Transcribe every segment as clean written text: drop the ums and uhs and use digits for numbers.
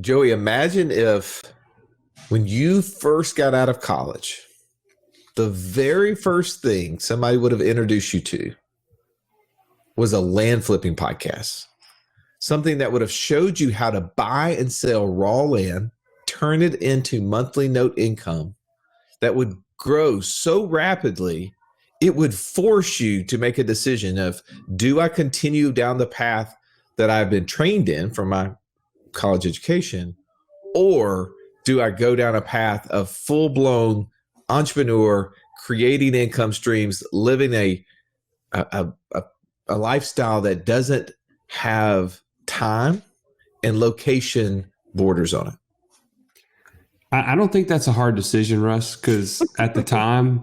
Joey, imagine if when you first got out of college, the very first thing somebody would have introduced you to was a land flipping podcast. Something that would have showed you how to buy and sell raw land, turn it into monthly note income that would grow so rapidly, it would force you to make a decision of, do I continue down the path that I've been trained in from my college education, or do I go down a path of full-blown entrepreneur, creating income streams, living a lifestyle that doesn't have time and location borders on it? I don't think that's a hard decision, Russ, because at the time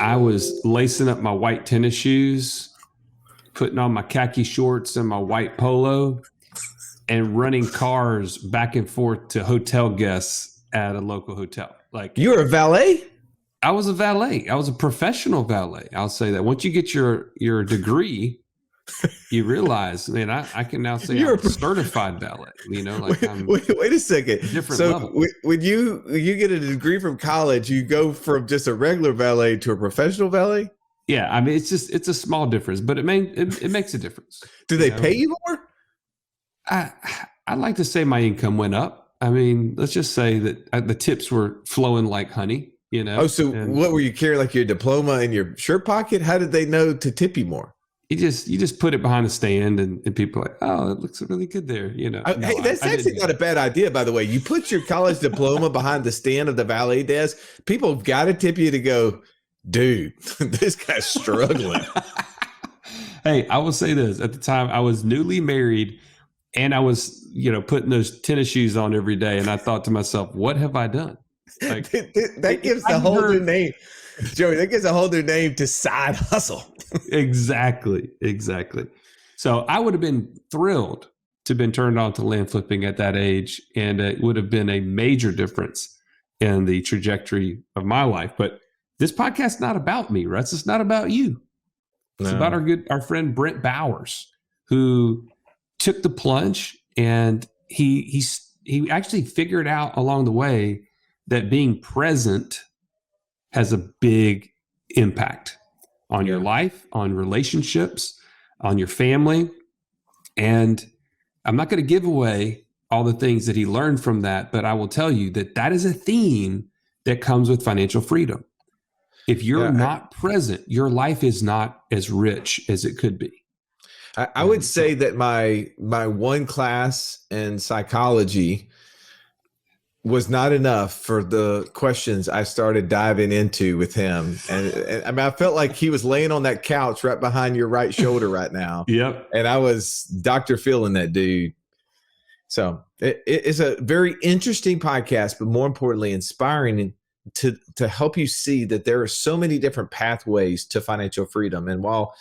I was lacing up my white tennis shoes, putting on my khaki shorts and my white polo, and running cars back and forth to hotel guests at a local hotel. Like, you were a valet? I was a valet. I was a professional valet. I'll say that. Once you get your degree, you realize, man, I can now say I'm a certified valet. You know, like wait a second. Different so level. When you get a degree from college, you go from just a regular valet to a professional valet? Yeah, I mean, it's a small difference, but it makes a difference. Do they pay you more? I'd like to say my income went up. I mean, let's just say that the tips were flowing like honey, you know. Oh, so what were you carrying, like your diploma in your shirt pocket? How did they know to tip you more? You just put it behind the stand and people are like, oh, it looks really good there, you know. Hey, that's actually not a bad idea, by the way. You put your college diploma behind the stand of the valet desk, people have got to tip you to go, dude, this guy's struggling. Hey, I will say this. At the time, I was newly married, and I was, putting those tennis shoes on every day. And I thought to myself, what have I done? Like, that gives a whole new name, Joey. That gives a whole new name to side hustle. Exactly. So I would have been thrilled to have been turned on to land flipping at that age. And it would have been a major difference in the trajectory of my life. But this podcast is not about me, Russ. It's not about you. It's about our friend Brent Bowers, who took the plunge, and he actually figured out along the way that being present has a big impact on your life, on relationships, on your family. And I'm not going to give away all the things that he learned from that, but I will tell you that is a theme that comes with financial freedom. If you're not present, your life is not as rich as it could be. I would say that my one class in psychology was not enough for the questions I started diving into with him. And I mean, I felt like he was laying on that couch right behind your right shoulder right now. Yep. And I was Dr. Phil in that dude. So it's a very interesting podcast, but more importantly, inspiring to help you see that there are so many different pathways to financial freedom. And while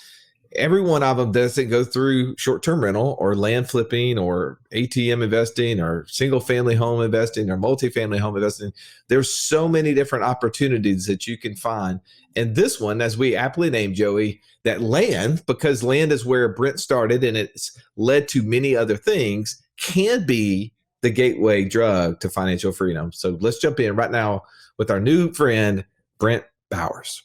every one of them doesn't go through short-term rental or land flipping or ATM investing or single-family home investing or multifamily home investing, there's so many different opportunities that you can find. And this one, as we aptly named, Joey, that land, because land is where Brent started and it's led to many other things, can be the gateway drug to financial freedom. So let's jump in right now with our new friend, Brent Bowers.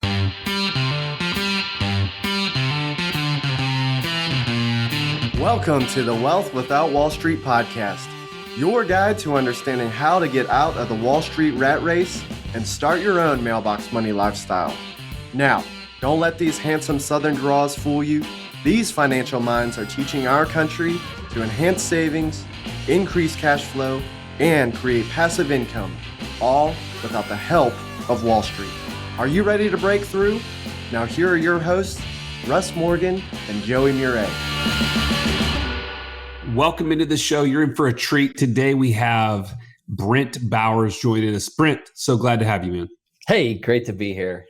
Welcome to the Wealth Without Wall Street podcast, your guide to understanding how to get out of the Wall Street rat race and start your own mailbox money lifestyle. Now, don't let these handsome Southern draws fool you. These financial minds are teaching our country to enhance savings, increase cash flow, and create passive income, all without the help of Wall Street. Are you ready to break through? Now here are your hosts, Russ Morgan and Joey Murray. Welcome into the show. You're in for a treat. Today we have Brent Bowers joining us. Brent, so glad to have you, man. Hey, great to be here.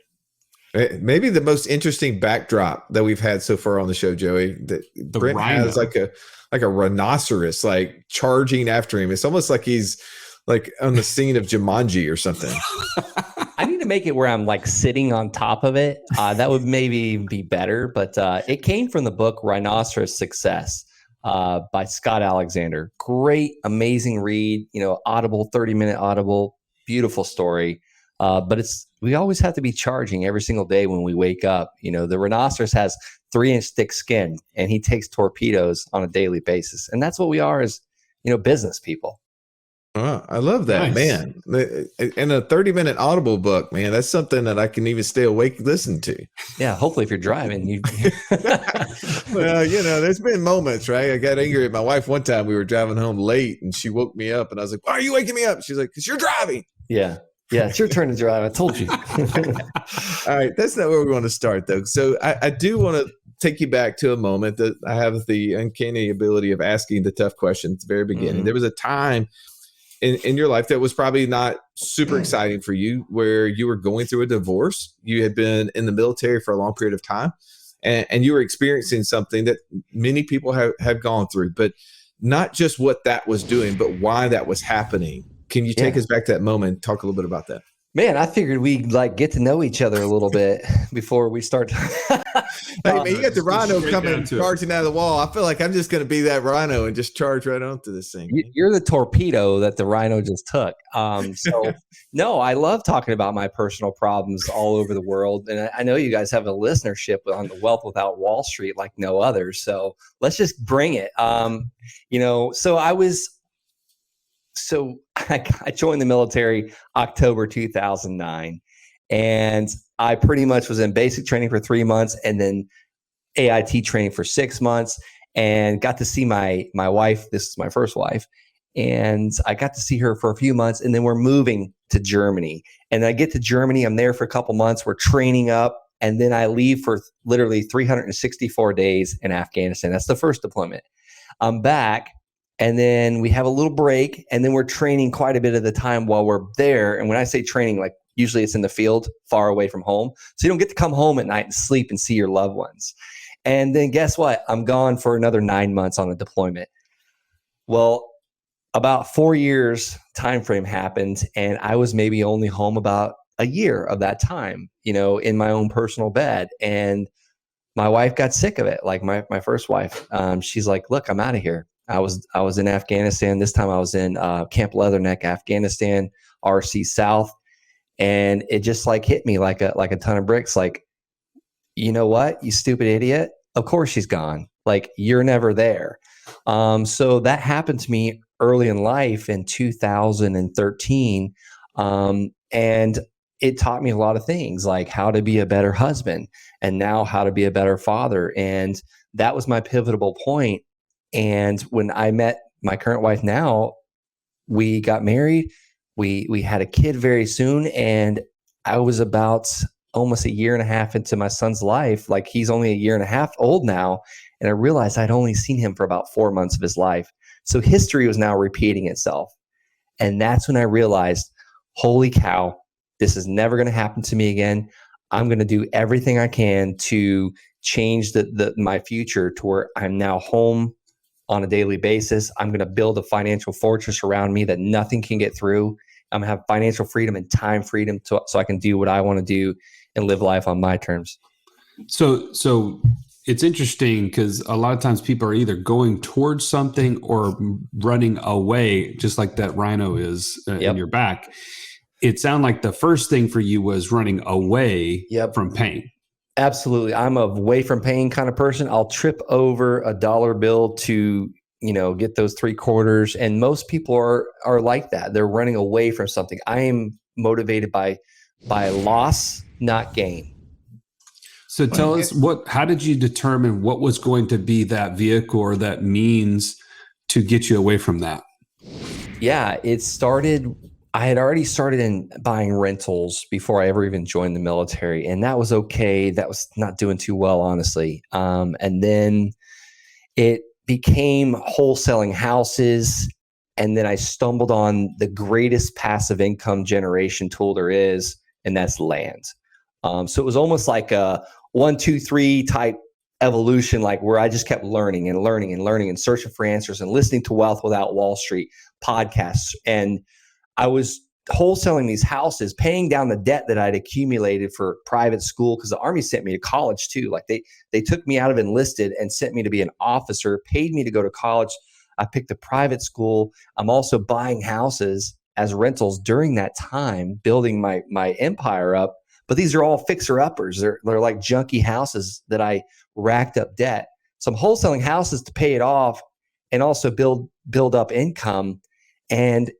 Maybe the most interesting backdrop that we've had so far on the show, Joey, that Brent rhino has like a rhinoceros like charging after him. It's almost like he's like on the scene of Jumanji or something. I need to make it where I'm like sitting on top of it. That would maybe be better, but it came from the book Rhinoceros Success. by Scott Alexander. Great, amazing read. Audible, 30-minute Audible, beautiful story. But we always have to be charging every single day when we wake up. The rhinoceros has 3-inch thick skin, and he takes torpedoes on a daily basis. And that's what we are as, business people. Oh, I love that, Nice. man. And a 30-minute Audible book, man, that's something that I can even stay awake and listen to. Yeah, hopefully if you're driving, you. Well, there's been moments, right? I got angry at my wife one time. We were driving home late, and she woke me up, and I was like, "Why are you waking me up?" She's like, "'Cause you're driving." Yeah, it's your turn to drive. I told you. All right, that's not where we want to start, though. So I do want to take you back to a moment that I have the uncanny ability of asking the tough questions at the very beginning. Mm-hmm. There was a time in your life that was probably not super exciting for you, where you were going through a divorce. You had been in the military for a long period of time, and you were experiencing something that many people have gone through, but not just what that was doing, but why that was happening. Can you take us back to that moment and talk a little bit about that? Man, I figured we'd get to know each other a little bit before we start. Hey, man, you got the rhino coming charging out of the wall. I feel like I'm just going to be that rhino and just charge right onto this thing. You're the torpedo that the rhino just took. No, I love talking about my personal problems all over the world. And I know you guys have a listenership on the Wealth Without Wall Street like no other. So let's just bring it. So I joined the military October 2009, and I pretty much was in basic training for 3 months and then AIT training for 6 months, and got to see my wife. This is my first wife, and I got to see her for a few months, and then we're moving to Germany. And I get to Germany, I'm there for a couple months, we're training up, and then I leave for literally 364 days in Afghanistan. That's the first deployment. I'm back. And then we have a little break, and then we're training quite a bit of the time while we're there. And when I say training, like usually it's in the field far away from home. So you don't get to come home at night and sleep and see your loved ones. And then guess what? I'm gone for another 9 months on a deployment. Well, about 4 years time frame happened, and I was maybe only home about a year of that time, in my own personal bed. And my wife got sick of it. Like my first wife, she's like, "Look, I'm out of here." I was in Afghanistan. This time I was in Camp Leatherneck, Afghanistan, RC South, and it just hit me like a ton of bricks. Like, you know what, you stupid idiot? Of course she's gone. Like, you're never there. So that happened to me early in life in 2013, and it taught me a lot of things, like how to be a better husband, and now how to be a better father. And that was my pivotal point. And when I met my current wife now, we got married. We had a kid very soon, and I was about almost a year and a half into my son's life. Like, he's only a year and a half old now, and I realized I'd only seen him for about 4 months of his life. So history was now repeating itself. And that's when I realized, holy cow, this is never going to happen to me again. I'm going to do everything I can to change my future to where I'm now home on a daily basis. I'm going to build a financial fortress around me that nothing can get through. I'm going to have financial freedom and time freedom so I can do what I want to do and live life on my terms. So it's interesting because a lot of times people are either going towards something or running away, just like that rhino is in your back. It sounded like the first thing for you was running away from pain. Absolutely. I'm a away from pain kind of person. I'll trip over a dollar bill to, get those 3 quarters. And most people are like that. They're running away from something. I am motivated by loss, not gain. So tell us how did you determine what was going to be that vehicle or that means to get you away from that? Yeah, I had already started in buying rentals before I ever even joined the military, and that was okay. That was not doing too well, honestly. And then it became wholesaling houses, and then I stumbled on the greatest passive income generation tool there is, and that's land. So it was almost like a 1, 2, 3 type evolution, like where I just kept learning and learning and learning and searching for answers and listening to Wealth Without Wall Street podcasts. And I was wholesaling these houses, paying down the debt that I'd accumulated for private school, because the Army sent me to college too. Like they took me out of enlisted and sent me to be an officer, paid me to go to college. I picked a private school. I'm also buying houses as rentals during that time, building my empire up. But these are all fixer-uppers. They're like junky houses that I racked up debt. So I'm wholesaling houses to pay it off and also build up income. And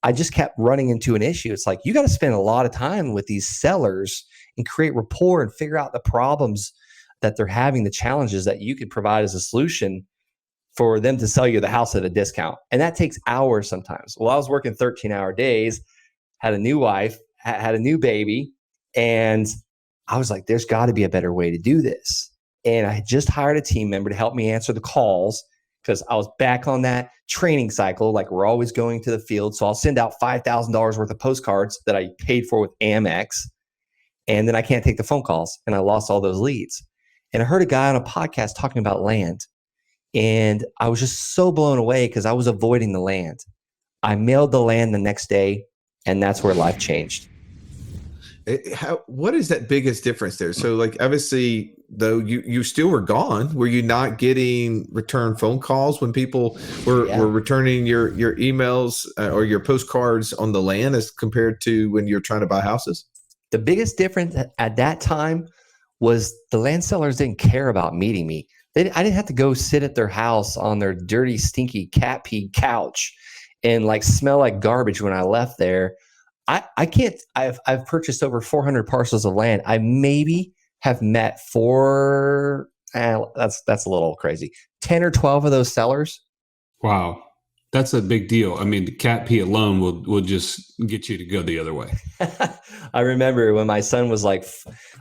I just kept running into an issue. It's like, you got to spend a lot of time with these sellers and create rapport and figure out the problems that they're having, the challenges that you could provide as a solution for them to sell you the house at a discount. And that takes hours sometimes. Well, I was working 13-hour days, had a new wife, had a new baby, and I was like, there's got to be a better way to do this. And I had just hired a team member to help me answer the calls, because I was back on that training cycle. Like, we're always going to the field. So I'll send out $5,000 worth of postcards that I paid for with Amex. And then I can't take the phone calls, and I lost all those leads. And I heard a guy on a podcast talking about land. And I was just so blown away because I was avoiding the land. I mailed the land the next day, and that's where life changed. What is that biggest difference there? So, like, obviously, though, you still were gone. Were you not getting return phone calls when people were returning your emails or your postcards on the land as compared to when you're trying to buy houses? The biggest difference at that time was the land sellers didn't care about meeting me. I didn't have to go sit at their house on their dirty, stinky cat pee couch and like smell like garbage when I left there. I can't. I've purchased over 400 parcels of land. I maybe have met that's a little crazy, 10 or 12 of those sellers. Wow. That's a big deal. I mean, the cat pee alone will just get you to go the other way. I remember when my son was like,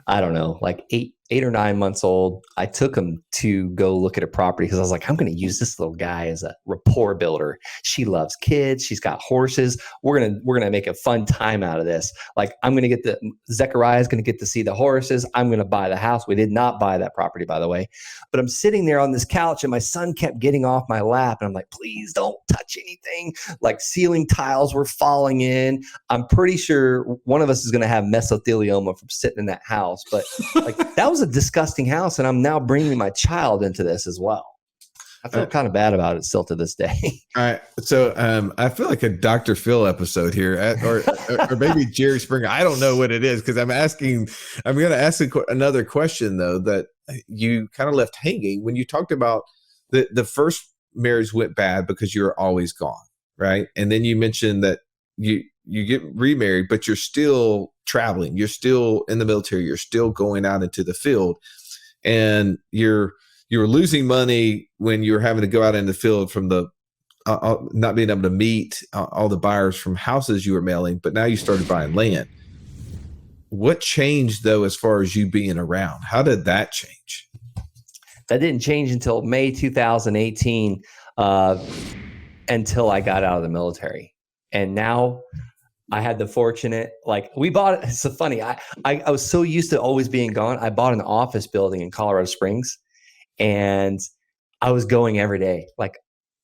I don't know, like eight or 9 months old, I took him to go look at a property because I was like, I'm going to use this little guy as a rapport builder. She loves kids. She's got horses. We're going to make a fun time out of this. Like, I'm going to get Zechariah is going to get to see the horses. I'm going to buy the house. We did not buy that property, by the way, but I'm sitting there on this couch and my son kept getting off my lap and I'm like, please don't touch anything. Like, ceiling tiles were falling in. I'm pretty sure one of us is going to have mesothelioma from sitting in that house, but like, that was a disgusting house, and I'm now bringing my child into this as well. I feel kind of bad about it still to this day. All right, so I feel like a Dr. Phil episode here, or maybe Jerry Springer. I don't know what it is because I'm going to ask another question though that you kind of left hanging when you talked about the first marriage went bad because you were always gone, right? And then you mentioned that you get remarried, but you're still traveling. You're still in the military. You're still going out into the field, and you're losing money when you're having to go out in the field from the not being able to meet all the buyers from houses you were mailing. But now you started buying land. What changed though, as far as you being around? How did that change? That didn't change until May 2018, until I got out of the military. And now I had the fortunate, like, we bought, it's so funny. I was so used to always being gone. I bought an office building in Colorado Springs and I was going every day. Like,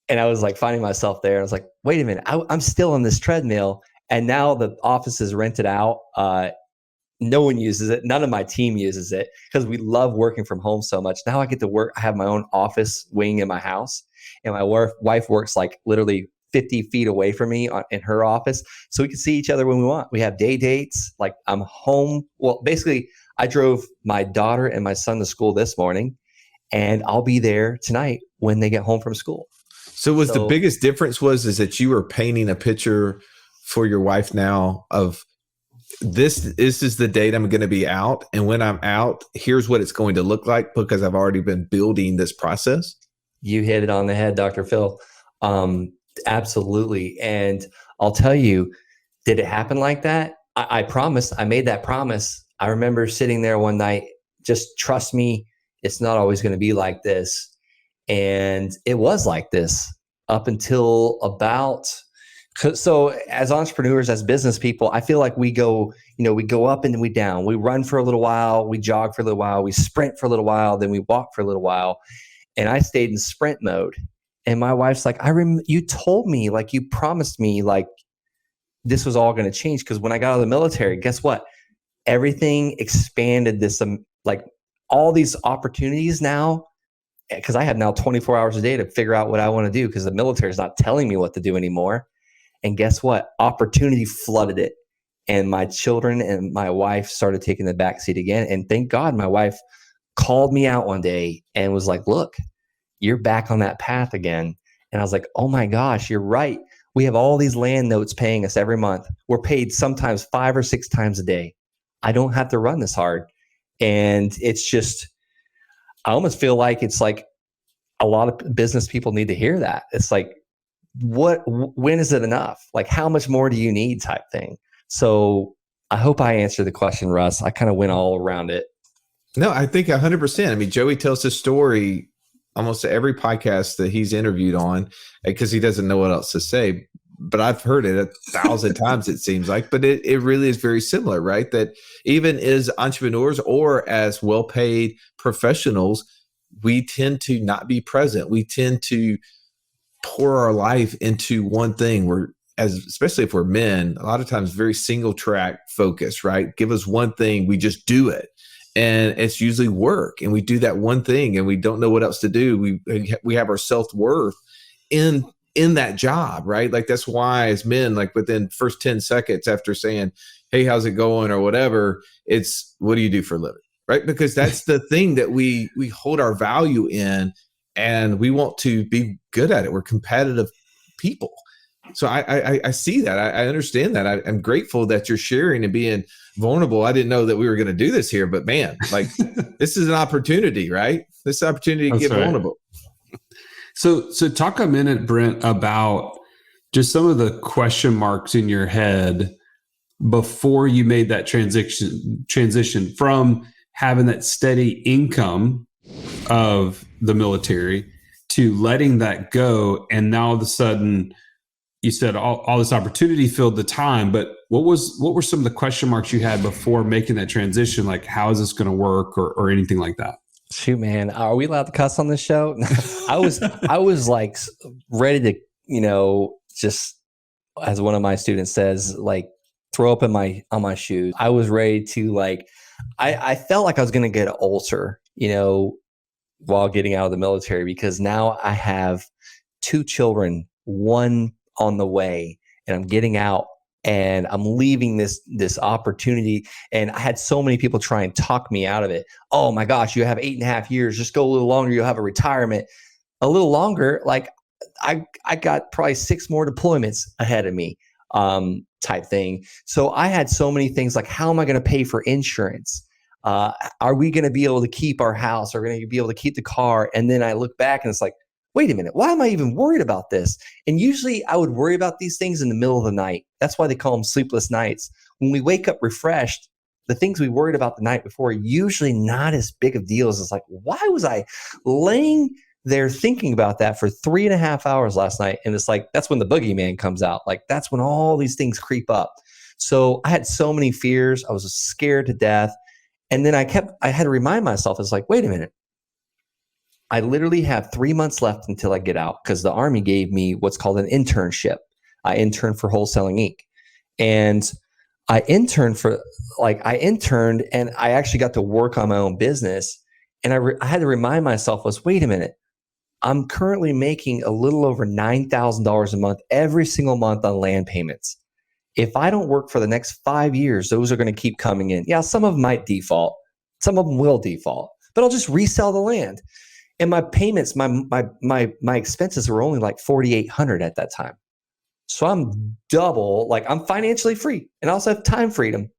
and I was like finding myself there. I was like, wait a minute, I'm still on this treadmill. And now the office is rented out. No one uses it. None of my team uses it because we love working from home so much. Now I get to work. I have my own office wing in my house, and my wife works like literally 50 feet away from me in her office. So we can see each other when we want. We have day dates. Like, I'm home. Well, basically I drove my daughter and my son to school this morning, and I'll be there tonight when they get home from school. So the biggest difference is that you were painting a picture for your wife now of this is the date I'm going to be out. And when I'm out, here's what it's going to look like because I've already been building this process. You hit it on the head, Dr. Phil. Absolutely. And I'll tell you, did it happen like that? I promised. I made that promise. I remember sitting there one night, just trust me, it's not always going to be like this. And it was like this up until so as entrepreneurs, as business people, I feel like we go up and then we down. We run for a little while, we jog for a little while, we sprint for a little while, then we walk for a little while. And I stayed in sprint mode. And my wife's like, you told me, like, you promised me, like, this was all going to change. Because when I got out of the military, guess what? Everything expanded this, like all these opportunities now, because I have now 24 hours a day to figure out what I want to do because the military is not telling me what to do anymore. And guess what? Opportunity flooded it. And my children and my wife started taking the backseat again. And thank God my wife called me out one day and was like, look, you're back on that path again. And I was like, oh my gosh, you're right. We have all these land notes paying us every month. We're paid sometimes 5 or 6 times a day. I don't have to run this hard. And it's just, I almost feel like it's like a lot of business people need to hear that. It's like, when is it enough? Like, how much more do you need type thing? So I hope I answered the question, Russ. I kind of went all around it. No, I think 100%. I mean, Joey tells his story almost every podcast that he's interviewed on because he doesn't know what else to say. But I've heard it 1,000 times, it seems like. But it really is very similar, right? That even as entrepreneurs or as well-paid professionals, we tend to not be present. We tend to pour our life into one thing. Especially if we're men, a lot of times very single track focus, right? Give us one thing, we just do it. And it's usually work. And we do that one thing and we don't know what else to do. We have our self-worth in that job, right? Like that's why as men, like within first 10 seconds after saying, hey, how's it going? Or whatever, it's what do you do for a living? Right? Because that's the thing that we hold our value in and we want to be good at it. We're competitive people. So I see that. I understand that. I'm grateful that you're sharing and being vulnerable. I didn't know that we were going to do this here, but man, like this is an opportunity, right? This opportunity to get vulnerable. So talk a minute, Brent, about just some of the question marks in your head before you made that transition from having that steady income of the military to letting that go. And now all of a sudden you said all this opportunity filled the time, but what were some of the question marks you had before making that transition? Like, how is this going to work or anything like that? Shoot, man, are we allowed to cuss on this show? I was like ready to, just as one of my students says, like throw up on my shoes. I was ready to I felt like I was going to get an ulcer, while getting out of the military, because now I have 2 children, one on the way, and I'm getting out and I'm leaving this opportunity. And I had so many people try and talk me out of it. Oh my gosh, you have 8.5 years. Just go a little longer. You'll have a retirement. A little longer. Like I got probably 6 more deployments ahead of me, type thing. So I had so many things like, how am I going to pay for insurance? Are we going to be able to keep our house? Are we going to be able to keep the car? And then I look back and it's like, wait a minute, why am I even worried about this? And usually I would worry about these things in the middle of the night. That's why they call them sleepless nights. When we wake up refreshed, the things we worried about the night before are usually not as big of deals. It's like, why was I laying there thinking about that for 3.5 hours last night? And it's like, that's when the boogeyman comes out. Like, that's when all these things creep up. So I had so many fears. I was scared to death. And then I had to remind myself, it's like, wait a minute. I literally have 3 months left until I get out because the Army gave me what's called an internship. I interned for Wholesaling Inc. And I interned and I actually got to work on my own business. And I had to remind myself wait a minute, I'm currently making a little over $9,000 a month every single month on land payments. If I don't work for the next 5 years, those are going to keep coming in. Yeah, some of them might default. Some of them will default, but I'll just resell the land. And my payments, my expenses were only like $4,800 at that time. So I'm double, like I'm financially free and I also have time freedom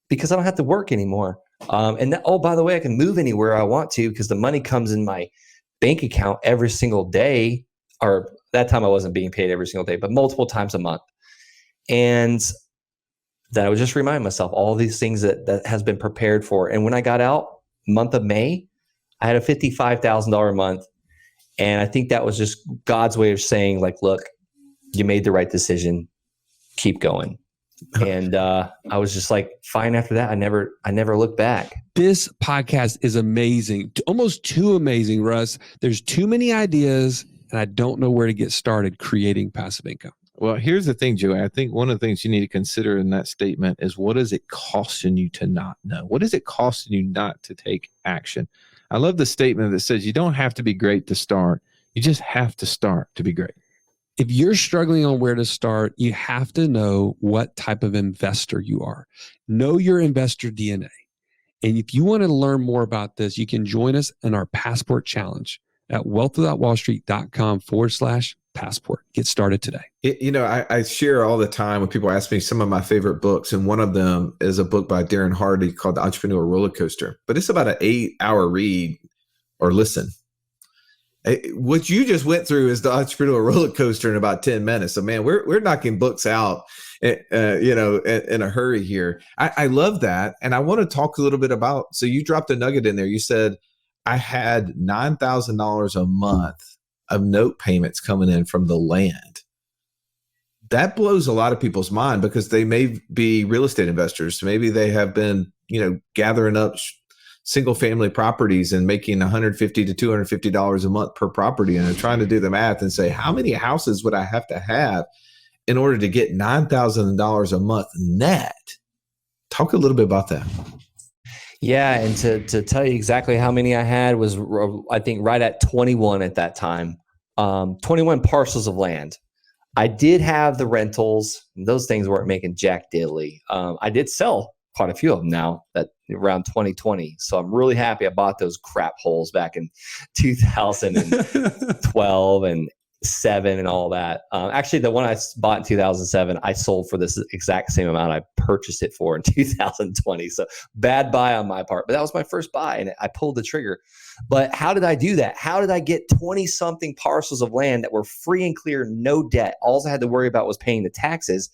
because I don't have to work anymore. And by the way, I can move anywhere I want to because the money comes in my bank account every single day. Or that time I wasn't being paid every single day, but multiple times a month. And that I would just remind myself all these things that has been prepared for. And when I got out, month of May, I had a $55,000 a month. And I think that was just God's way of saying, like, look, you made the right decision. Keep going. And I was just like, fine after that. I never looked back. This podcast is amazing. Almost too amazing, Russ. There's too many ideas and I don't know where to get started creating passive income. Well, here's the thing, Joey. I think one of the things you need to consider in that statement is, what is it costing you to not know? What is it costing you not to take action? I love the statement that says you don't have to be great to start. You just have to start to be great. If you're struggling on where to start, you have to know what type of investor you are. Know your investor DNA. And if you want to learn more about this, you can join us in our Passport Challenge at wealthwithoutwallstreet.com/passport. Get started today. I share all the time when people ask me some of my favorite books, and one of them is a book by Darren Hardy called The Entrepreneur Roller Coaster. But it's about an 8-hour read or listen. What you just went through is the Entrepreneur Roller Coaster in about 10 minutes. So, man, we're knocking books out, in a hurry here. I love that. And I want to talk a little bit about, so you dropped a nugget in there. You said, I had $9,000 a month of note payments coming in from the land. That blows a lot of people's mind, because they may be real estate investors. Maybe they have been, gathering up single family properties and making $150 to $250 a month per property. And they're trying to do the math and say, how many houses would I have to have in order to get $9,000 a month net? Talk a little bit about that. Yeah, and to tell you exactly how many I had was, I think, right at 21 at that time. 21 parcels of land. I did have the rentals. Those things weren't making jack diddly. I did sell quite a few of them now, that around 2020. So I'm really happy I bought those crap holes back in 2012 and 7 and all that. Actually, the one I bought in 2007, I sold for this exact same amount I purchased it for in 2020. So bad buy on my part, but that was my first buy and I pulled the trigger. But how did I do that? How did I get 20 something parcels of land that were free and clear, no debt? All I had to worry about was paying the taxes,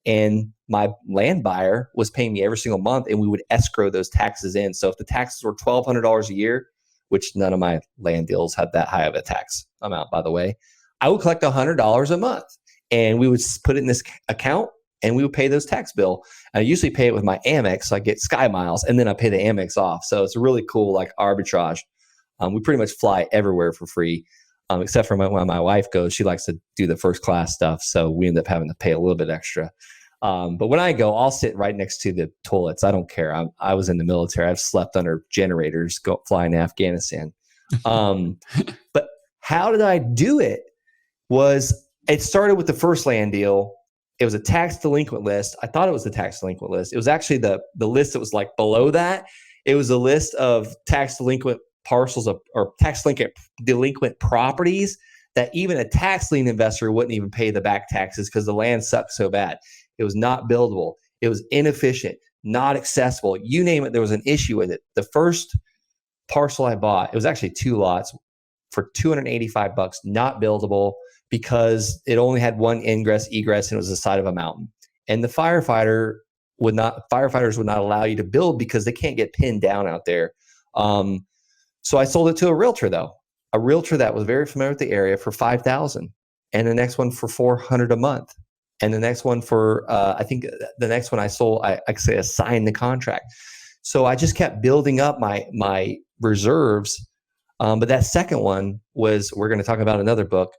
and my land buyer was paying me every single month, and we would escrow those taxes in. So if the taxes were $1,200 a year, which none of my land deals had that high of a tax amount, by the way, I would collect $100 a month, and we would put it in this account, and we would pay those tax bill. I usually pay it with my Amex, so I get Sky Miles, and then I pay the Amex off. So it's a really cool, like, arbitrage. We pretty much fly everywhere for free, except for when my wife goes. She likes to do the first class stuff, so we end up having to pay a little bit extra. But when I go, I'll sit right next to the toilets. I don't care. I was in the military. I've slept under generators flying to Afghanistan. But how did I do it? It started with the first land deal. It was a tax delinquent list. I thought it was the tax delinquent list. It was actually the list that was like below that. It was a list of tax delinquent parcels or tax delinquent properties that even a tax lien investor wouldn't even pay the back taxes because the land sucked so bad. It was not buildable. It was inefficient, not accessible. You name it, there was an issue with it. The first parcel I bought, it was actually 2 lots for $285, not buildable because it only had one ingress, egress, and it was the side of a mountain. And the firefighters would not allow you to build because they can't get pinned down out there. So I sold it to a realtor, though, a realtor that was very familiar with the area, for $5,000, and the next one for $400 a month, and the next one for I think the next one I sold, I signed the contract. So I just kept building up my reserves. But that second one was, we're going to talk about another book.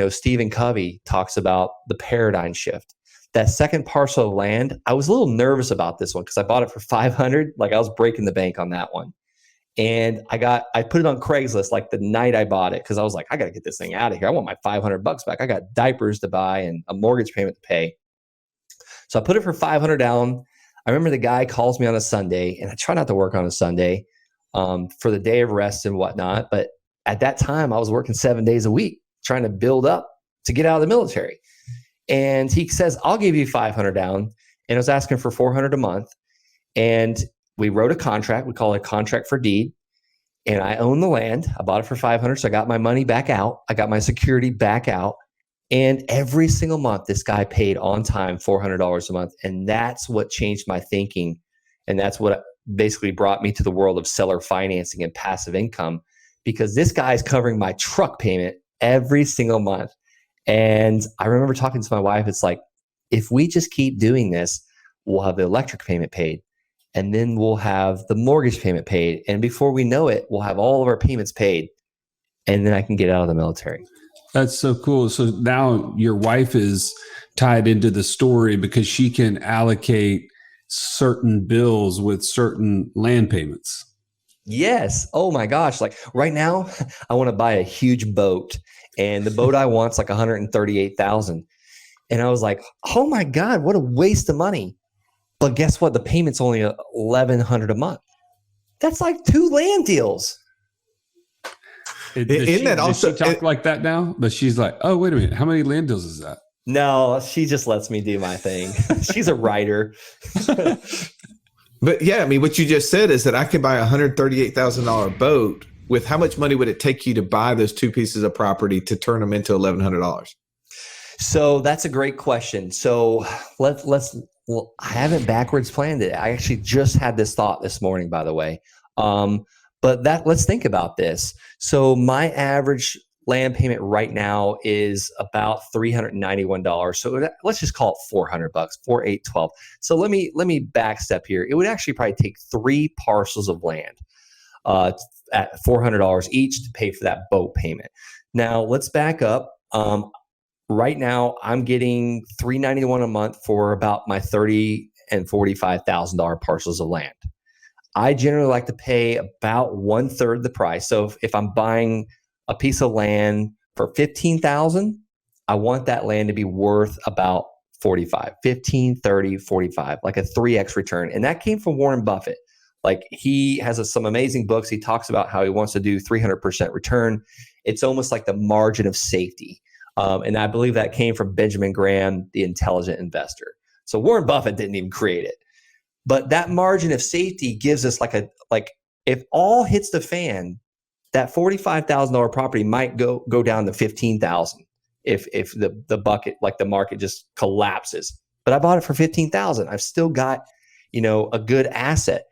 Stephen Covey talks about the paradigm shift. That second parcel of land, I was a little nervous about this one because I bought it for $500. Like, I was breaking the bank on that one. And I put it on Craigslist like the night I bought it because I was like, I got to get this thing out of here. I want my $500 back. I got diapers to buy and a mortgage payment to pay. So I put it for $500 down. I remember the guy calls me on a Sunday, and I try not to work on a Sunday for the day of rest and whatnot. But at that time, I was working 7 days a week trying to build up to get out of the military. And he says, I'll give you $500 down. And I was asking for $400 a month. And we wrote a contract. We call it a contract for deed. And I own the land. I bought it for $500. So I got my money back out. I got my security back out. And every single month, this guy paid on time $400 a month. And that's what changed my thinking. And that's what basically brought me to the world of seller financing and passive income, because this guy is covering my truck payment every single month. And I remember talking to my wife. It's like, if we just keep doing this, we'll have the electric payment paid, and then we'll have the mortgage payment paid. And before we know it, we'll have all of our payments paid. And then I can get out of the military. That's so cool. So now your wife is tied into the story because she can allocate certain bills with certain land payments. Yes. Oh my gosh. Like right now, I want to buy a huge boat, and the boat I want's like 138,000. And I was like, oh my God, what a waste of money. But guess what? The payment's only $1,100 a month. That's like 2 land deals. Does she talk like that now? But she's like, oh, wait a minute. How many land deals is that? No, she just lets me do my thing. She's a writer. But yeah, I mean, what you just said is that I could buy a $138,000 boat. With how much money would it take you to buy those 2 pieces of property to turn them into $1,100? So that's a great question. So well, I haven't backwards planned it. I actually just had this thought this morning, by the way. But let's think about this. So my average land payment right now is about $391. So let's just call it $400, 4,812. So let me backstep here. It would actually probably take 3 parcels of land at $400 each to pay for that boat payment. Now let's back up. Right now, I'm getting $391 a month for about my $30,000 and $45,000 parcels of land. I generally like to pay about 1/3 the price. So if I'm buying a piece of land for $15,000, I want that land to be worth about 45, 15, 30, 45, like a 3x return. And that came from Warren Buffett. Like he has some amazing books. He talks about how he wants to do 300% return. It's almost like the margin of safety. And I believe that came from Benjamin Graham, the intelligent investor. So Warren Buffett didn't even create it. But that margin of safety gives us like if all hits the fan, that $45,000 property might go down to $15,000 if the bucket, like the market just collapses. But I bought it for $15,000. I've still got, a good asset.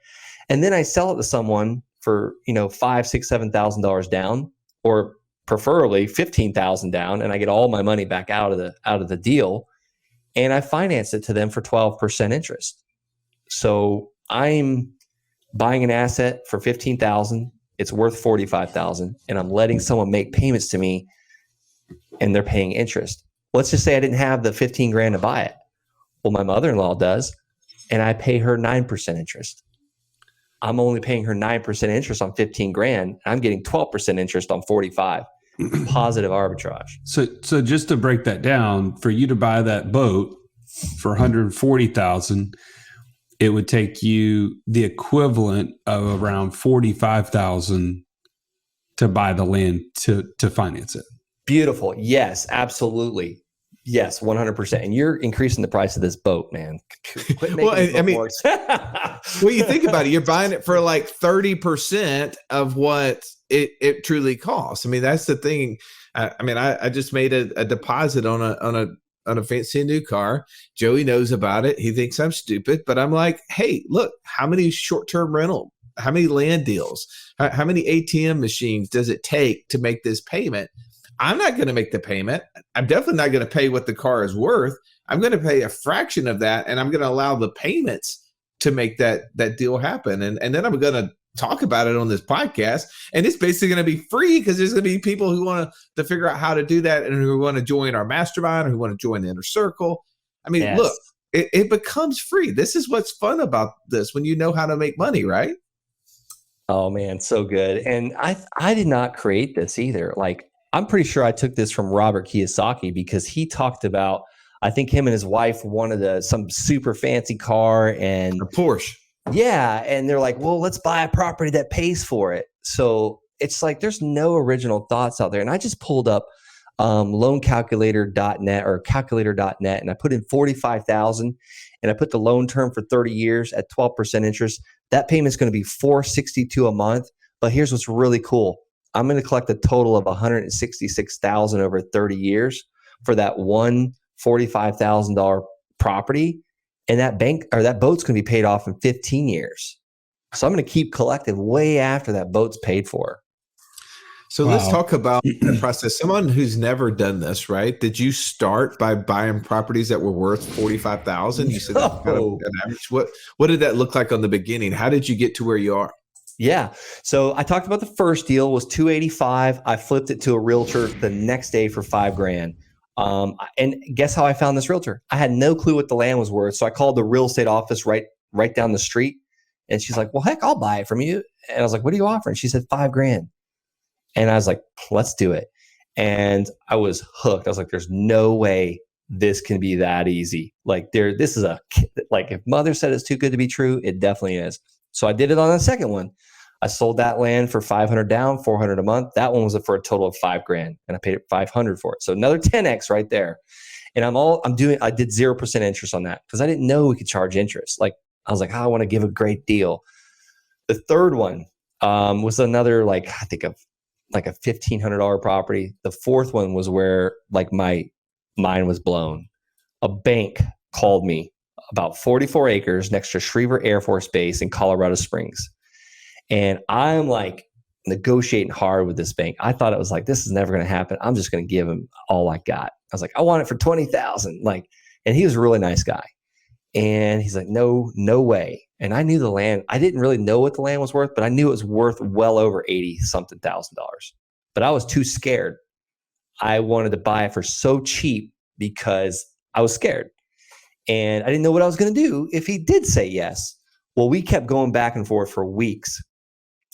And then I sell it to someone for, $5,000, $6,000, $7,000 down, or preferably $15,000 down, and I get all my money back out of the deal, and I finance it to them for 12% interest. So I'm buying an asset for $15,000. It's worth $45,000, and I'm letting someone make payments to me, and they're paying interest. Let's just say I didn't have the $15,000 to buy it. Well, my mother-in-law does, and I pay her 9% interest. I'm only paying her 9% interest on $15,000. I'm getting 12% interest on 45. Positive arbitrage. So just to break that down, for you to buy that boat for $140,000, it would take you the equivalent of around $45,000 to buy the land to finance it. Beautiful. Yes, absolutely. Yes, 100%. And you're increasing the price of this boat, man. Quit making well, you think about it, you're buying it for like 30% of what it truly costs. I mean, that's the thing. I just made a deposit on a fancy new car. Joey knows about it. He thinks I'm stupid, but I'm like, hey, look, how many short-term rental, how many land deals, how many ATM machines does it take to make this payment? I'm not going to make the payment. I'm definitely not going to pay what the car is worth. I'm going to pay a fraction of that, and I'm going to allow the payments to make that deal happen. And then I'm going to talk about it on this podcast, and it's basically going to be free because there's going to be people who want to figure out how to do that and who want to join our mastermind or who want to join the inner circle. I mean, Look, it becomes free. This is what's fun about this when you know how to make money, right? Oh man, so good. And I did not create this either. Like, I'm pretty sure I took this from Robert Kiyosaki because he talked about, I think him and his wife wanted some super fancy car and a Porsche. Yeah. And they're like, well, let's buy a property that pays for it. So it's like, there's no original thoughts out there. And I just pulled up loancalculator.net or calculator.net, and I put in 45,000 and I put the loan term for 30 years at 12% interest. That payment's going to be $462 a month. But here's what's really cool. I'm going to collect a total of $166,000 over 30 years for that one $45,000 property. And that boat's going to be paid off in 15 years. So I'm going to keep collecting way after that boat's paid for. So Let's talk about the process. Someone who's never done this, right? Did you start by buying properties that were worth $45,000? You said that's kind of an average. What did that look like on the beginning? How did you get to where you are? Yeah. So I talked about the first deal was $285. I flipped it to a realtor the next day for $5,000. And guess how I found this realtor? I had no clue what the land was worth. So I called the real estate office right down the street. And she's like, well, heck, I'll buy it from you. And I was like, what are you offering? She said, $5,000. And I was like, let's do it. And I was hooked. I was like, there's no way this can be that easy. Like this is like if mother said it's too good to be true, it definitely is. So I did it on the second one. I sold that land for $500 down, $400 a month. That one was for a total of $5,000, and I paid it $500 for it. So another 10x right there. And I did 0% interest on that because I didn't know we could charge interest. Like I was like, I want to give a great deal. The third one was another I think of like a $1,500 property. The fourth one was where like my mind was blown. A bank called me about 44 acres next to Schriever Air Force Base in Colorado Springs. And I'm like negotiating hard with this bank. I thought it was like, this is never going to happen. I'm just going to give him all I got. I was like, I want it for $20,000. And he was a really nice guy. And he's like, no way. And I knew the land. I didn't really know what the land was worth, but I knew it was worth well over $80,000. But I was too scared. I wanted to buy it for so cheap because I was scared. And I didn't know what I was going to do if he did say yes. Well, we kept going back and forth for weeks.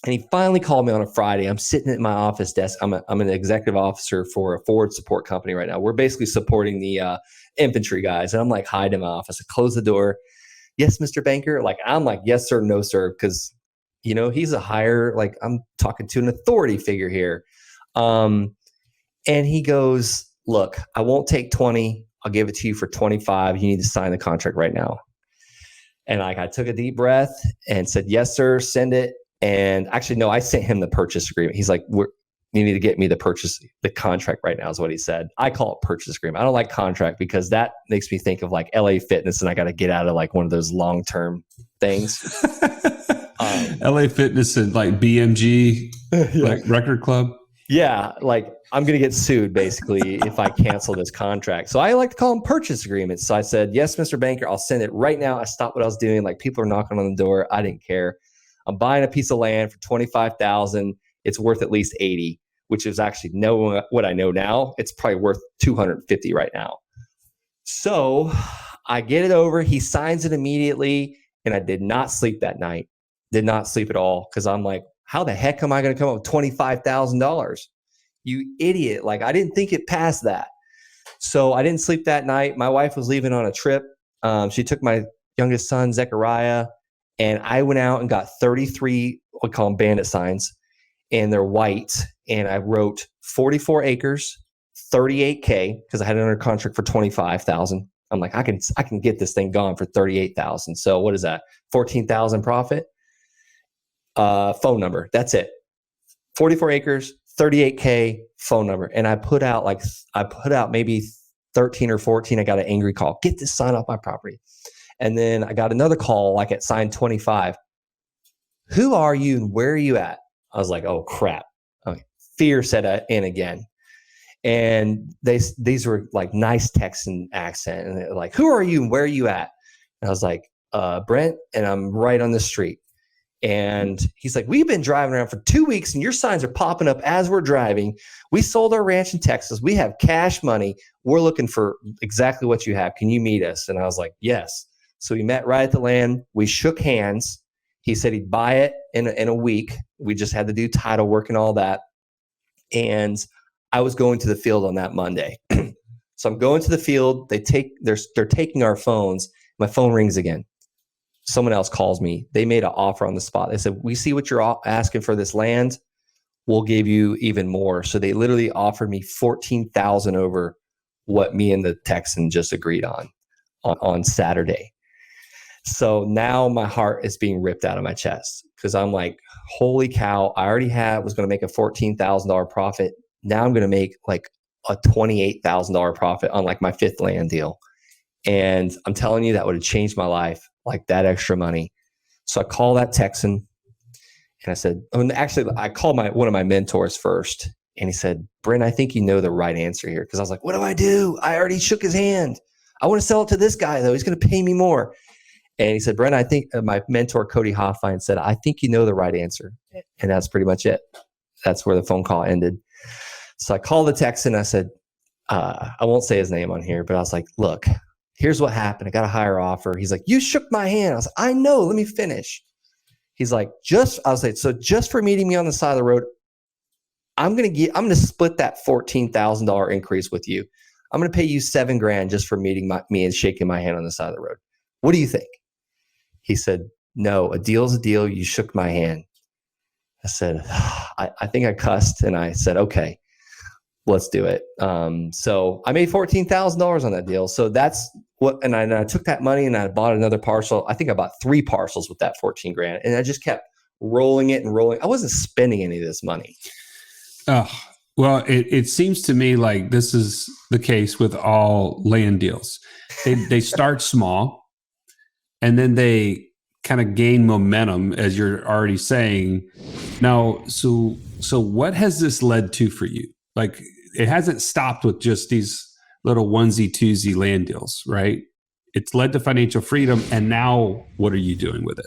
And he finally called me on a Friday. I'm sitting at my office desk. I'm an executive officer for a forward support company right now. We're basically supporting the infantry guys. And I'm like, hide in my office. I close the door. Yes, Mr. Banker. I'm like, yes, sir, no, sir. Because, he's a higher, I'm talking to an authority figure here. And he goes, look, I won't take 20. I'll give it to you for 25. You need to sign the contract right now. And I took a deep breath and said, yes, sir, send it. And actually, no, I sent him the purchase agreement. He's like, you need to get me the contract right now is what he said. I call it purchase agreement. I don't like contract because that makes me think of like LA Fitness and I got to get out of like one of those long-term things. LA Fitness and like BMG, like record club. Yeah. Like I'm going to get sued basically if I cancel this contract. So I like to call them purchase agreements. So I said, yes, Mr. Banker, I'll send it right now. I stopped what I was doing. Like people are knocking on the door. I didn't care. I'm buying a piece of land for $25,000. It's worth at least $80,000, which is actually what I know now. It's probably worth $250,000 right now. So I get it over. He signs it immediately. And I did not sleep that night. Did not sleep at all. Cause I'm like, how the heck am I going to come up with $25,000? You idiot. Like I didn't think it passed that. So I didn't sleep that night. My wife was leaving on a trip. She took my youngest son, Zechariah, and I went out and got 33, we call them bandit signs, and they're white. And I wrote 44 acres, $38,000, because I had it under contract for $25,000. I'm like, I can get this thing gone for $38,000. So what is that? $14,000 profit. Phone number. That's it. 44 acres, $38,000, phone number. And I put out maybe 13 or 14. I got an angry call. Get this sign off my property. And then I got another call like at sign 25. Who are you and where are you at? I was like, oh crap. Okay. Fear set in again. And these were like nice Texan accent. And they're like, who are you and where are you at? And I was like, Brent, and I'm right on the street. And he's like, we've been driving around for 2 weeks and your signs are popping up as we're driving. We sold our ranch in Texas. We have cash money. We're looking for exactly what you have. Can you meet us? And I was like, yes. So we met right at the land. We shook hands. He said he'd buy it in a week. We just had to do title work and all that. And I was going to the field on that Monday. So I'm going to the field. They're taking our phones. My phone rings again. Someone else calls me. They made an offer on the spot. They said, we see what you're asking for this land. We'll give you even more. So they literally offered me $14,000 over what me and the Texan just agreed on Saturday. So now my heart is being ripped out of my chest because I'm like, holy cow, I already was going to make a $14,000 profit. Now I'm going to make like a $28,000 profit on like my fifth land deal. And I'm telling you, that would have changed my life, like that extra money. So I called that Texan and I said, I called one of my mentors first. And he said, Brent, I think you know the right answer here. Because I was like, what do I do? I already shook his hand. I want to sell it to this guy, though. He's going to pay me more. And he said, Brent, I think my mentor, Cody Hoffine, said, I think you know the right answer. And that's pretty much it. That's where the phone call ended. So I called the Texan. I said, I won't say his name on here, but I was like, look, here's what happened. I got a higher offer. He's like, you shook my hand. I was like, I know, let me finish. He's like, I was like, so just for meeting me on the side of the road, I'm going to split that $14,000 increase with you. I'm going to pay you $7,000 just for meeting me and shaking my hand on the side of the road. What do you think? He said, no, a deal's a deal. You shook my hand. I said, I think I cussed, and I said, okay, let's do it. So I made $14,000 on that deal. So that's what, and I took that money and I bought another parcel. I think I bought 3 parcels with that $14,000, and I just kept rolling it and rolling. I wasn't spending any of this money. Oh, well, it seems to me like this is the case with all land deals. They start small, and then they kind of gain momentum, as you're already saying. Now, so what has this led to for you? Like, it hasn't stopped with just these little onesie twosie land deals, right? It's led to financial freedom, and now what are you doing with it?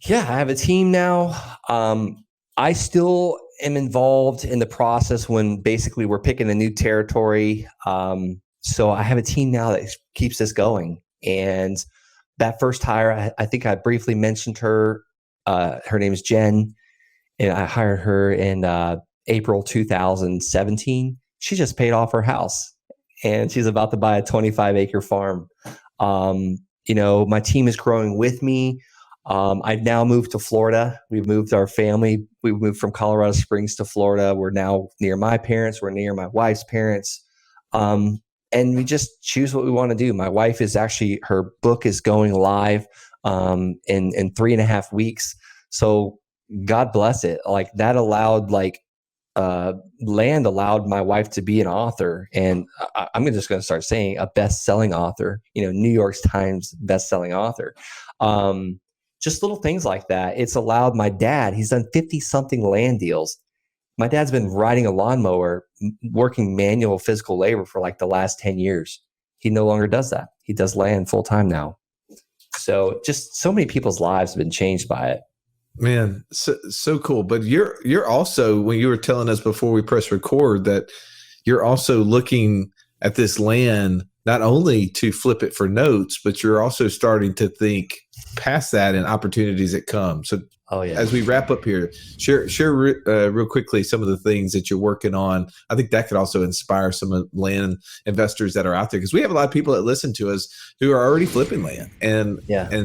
Yeah, I have a team now. I still am involved in the process when basically we're picking a new territory. So I have a team now that keeps this going. And that first hire, I think I briefly mentioned her. Her name is Jen, and I hired her in April 2017. She just paid off her house, and she's about to buy a 25-acre farm. My team is growing with me. I've now moved to Florida. We've moved our family. We moved from Colorado Springs to Florida. We're now near my parents. We're near my wife's parents. And we just choose what we want to do. My wife is actually, her book is going live in 3.5 weeks. So God bless it. Like, that allowed, land allowed my wife to be an author. And I'm just going to start saying a best-selling author, New York Times best-selling author. Just little things like that. It's allowed my dad, he's done 50-something land deals. My dad's been riding a lawnmower, working manual physical labor for like the last 10 years. He no longer does that. He does land full time now. So just so many people's lives have been changed by it. Man, so cool. But you're also, when you were telling us before we press record, that you're also looking at this land not only to flip it for notes, but you're also starting to think past that and opportunities that come. So as we wrap up here, share real quickly some of the things that you're working on. I think that could also inspire some of land investors that are out there, because we have a lot of people that listen to us who are already flipping land, and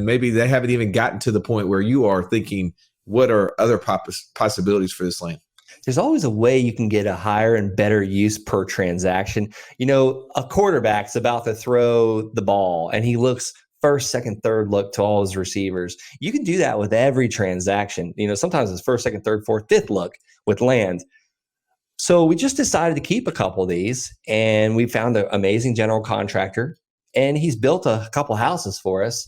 maybe they haven't even gotten to the point where you are thinking, what are other possibilities for this land? There's always a way you can get a higher and better use per transaction. A quarterback's about to throw the ball, and he looks first, second, third look to all his receivers. You can do that with every transaction. Sometimes it's first, second, third, fourth, fifth look with land. So we just decided to keep a couple of these, and we found an amazing general contractor, and he's built a couple houses for us.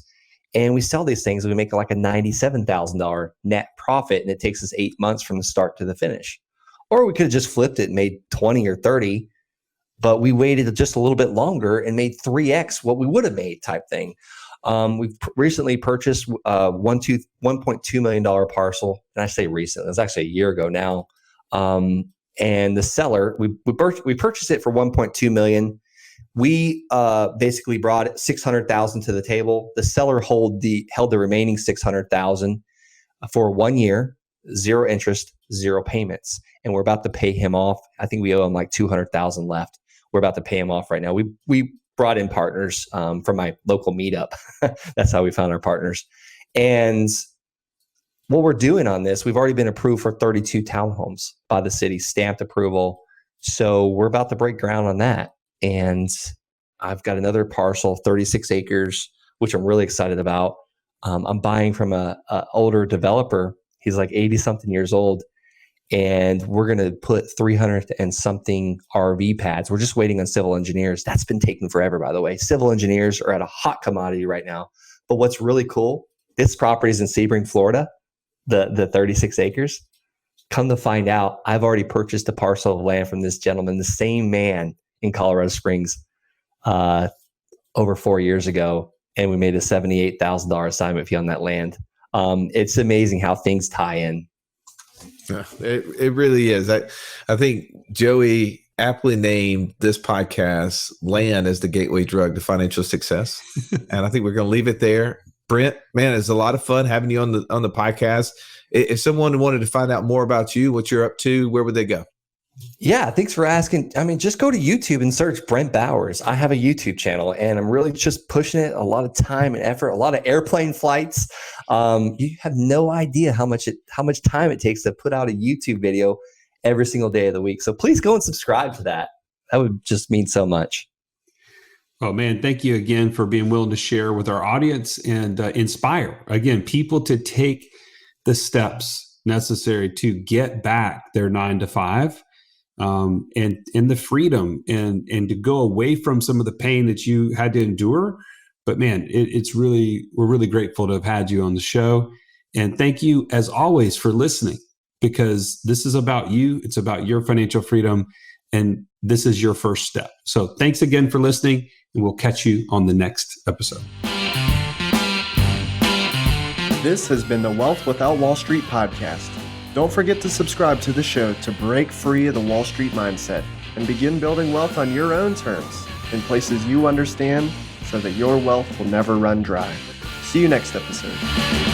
And we sell these things, and we make like a $97,000 net profit, and it takes us 8 months from the start to the finish. Or we could have just flipped it and made 20 or 30, but we waited just a little bit longer and made 3x what we would have made, type thing. We've recently purchased a $1.2 million parcel, and I say recently, it's actually a year ago now. And the seller, we purchased it for $1.2 million. We basically brought $600,000 to the table. The seller held the remaining $600,000 for 1 year, 0 interest, 0 payments, and we're about to pay him off. I think we owe him like $200,000 left. We're about to pay him off right now. We brought in partners from my local meetup. That's how we found our partners. And what we're doing on this, we've already been approved for 32 townhomes by the city, stamped approval. So we're about to break ground on that. And I've got another parcel, 36 acres, which I'm really excited about. I'm buying from a older developer. He's like 80 something years old. And we're going to put 300 and something RV pads. We're just waiting on civil engineers. That's been taking forever, by the way. Civil engineers are at a hot commodity right now. But what's really cool, this property is in Sebring, Florida, the 36 acres. Come to find out, I've already purchased a parcel of land from this gentleman, the same man in Colorado Springs, over 4 years ago. And we made a $78,000 assignment fee on that land. It's amazing how things tie in. It really is. I think Joey aptly named this podcast "Land as the Gateway Drug to Financial Success," and I think we're going to leave it there. Brent, man, it's a lot of fun having you on the podcast. If someone wanted to find out more about you, what you're up to, where would they go? Yeah, thanks for asking. I mean, just go to YouTube and search Brent Bowers. I have a YouTube channel and I'm really just pushing it. A lot of time and effort, a lot of airplane flights. You have no idea how much time it takes to put out a YouTube video every single day of the week. So please go and subscribe to that. That would just mean so much. Oh man, thank you again for being willing to share with our audience and inspire again people to take the steps necessary to get back their 9 to 5. And the freedom and to go away from some of the pain that you had to endure. But man, we're really grateful to have had you on the show. And thank you as always for listening, because this is about you. It's about your financial freedom. And this is your first step. So thanks again for listening, and we'll catch you on the next episode. This has been the Wealth Without Wall Street podcast. Don't forget to subscribe to the show to break free of the Wall Street mindset and begin building wealth on your own terms in places you understand so that your wealth will never run dry. See you next episode.